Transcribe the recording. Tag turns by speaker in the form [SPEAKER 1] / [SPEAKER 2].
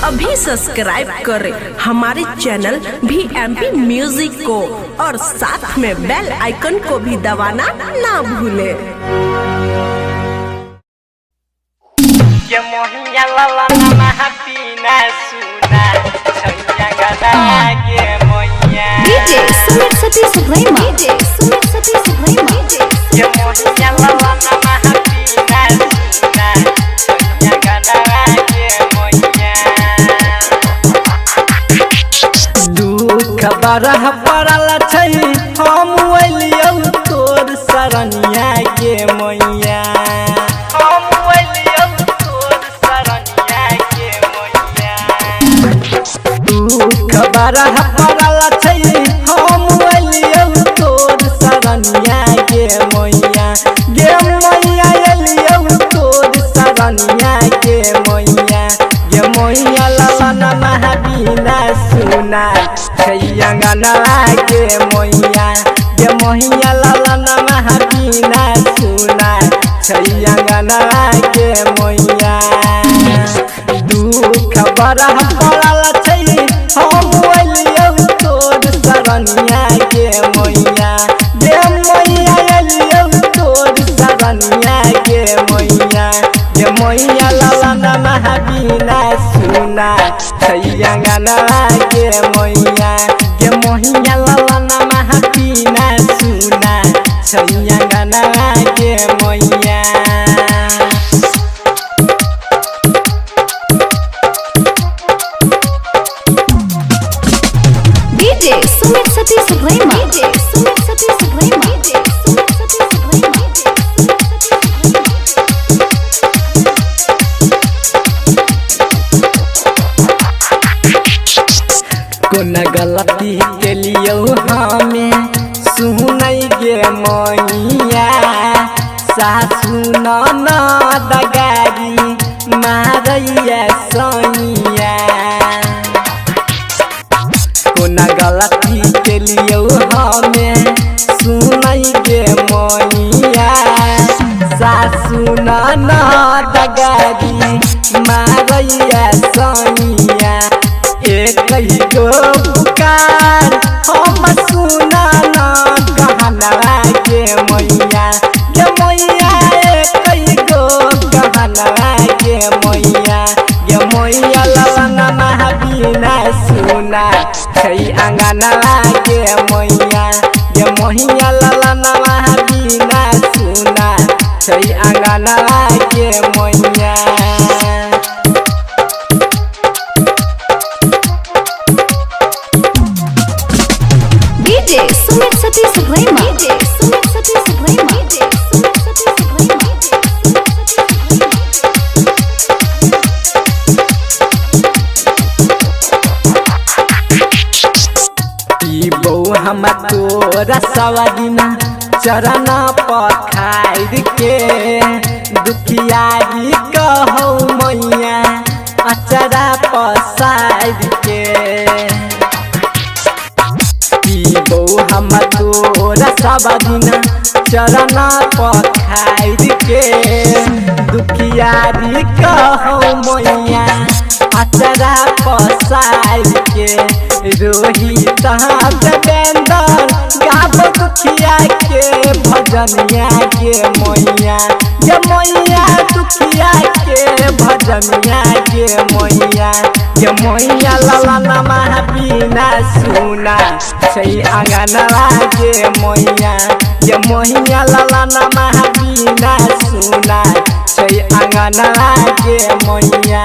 [SPEAKER 1] अभी सब्सक्राइब करें हमारे चैनल VMP म्यूजिक को और साथ में बेल आइकन को भी दबाना ना भूलें।
[SPEAKER 2] ये मोहिया लाला ना हपीना सुना छैया गदा ये मोहिया
[SPEAKER 3] डीजे सुमित सतीश रैमा
[SPEAKER 2] ये मोहिया लाला ना हपीना सुना छैया गदा ये मोहिया दुख बरह पड़ल छै हम ओलियौ तोर सरनिया के मोहिया बरह पड़ल छै हम ओलियौ तोर सरनिया गे मैया एलियौ तोर सरनिया गे मैया ललन महाबीना सुना छैया गना गे मैया ललन महाबीना सुना छैया गना गे मैया दुख बरह पड़ल छै हम ओलियौ तोर सरनिया गे मैया एलियौ तोर सरनिया गे मैया ललन महाबीना सुना छैया गना गे मैया ललन महाबीना सुना छैया गना गे मैया
[SPEAKER 3] डीजे सुमित सतीश रैमा
[SPEAKER 2] कोना गलती के लियो हमें सुनै गे मैया सासु ननद गारी मारैया सैया कोना गलती के लियो हमें सुनै गे मैया सासु ननद गारी मारैया सैया एक गो पुकार हम सुना न कहना गे मैया एक गो कहना गे मैया ललन महाबीना सुना छै अंगना गे मैया ललन महाबीना सुना छै अंगना गे मैया
[SPEAKER 3] डीजे सुमित सतीश रैमा
[SPEAKER 2] हम तोरा सवदिना चरण पखार के दुखियारी कहौ मैया अचरा पसार के हम तोरा सवदिना चरण पखार के दुखियारी कहौ मैया अचरा पसार के रोहित बेंदर गाब दुखिया के भजनिया गे मैया दुखिया के भजनिया गे मैया ललन महाबीना सुना छै अंगना गे मैया ललन महाबीना सुना छै अंगना गे मैया।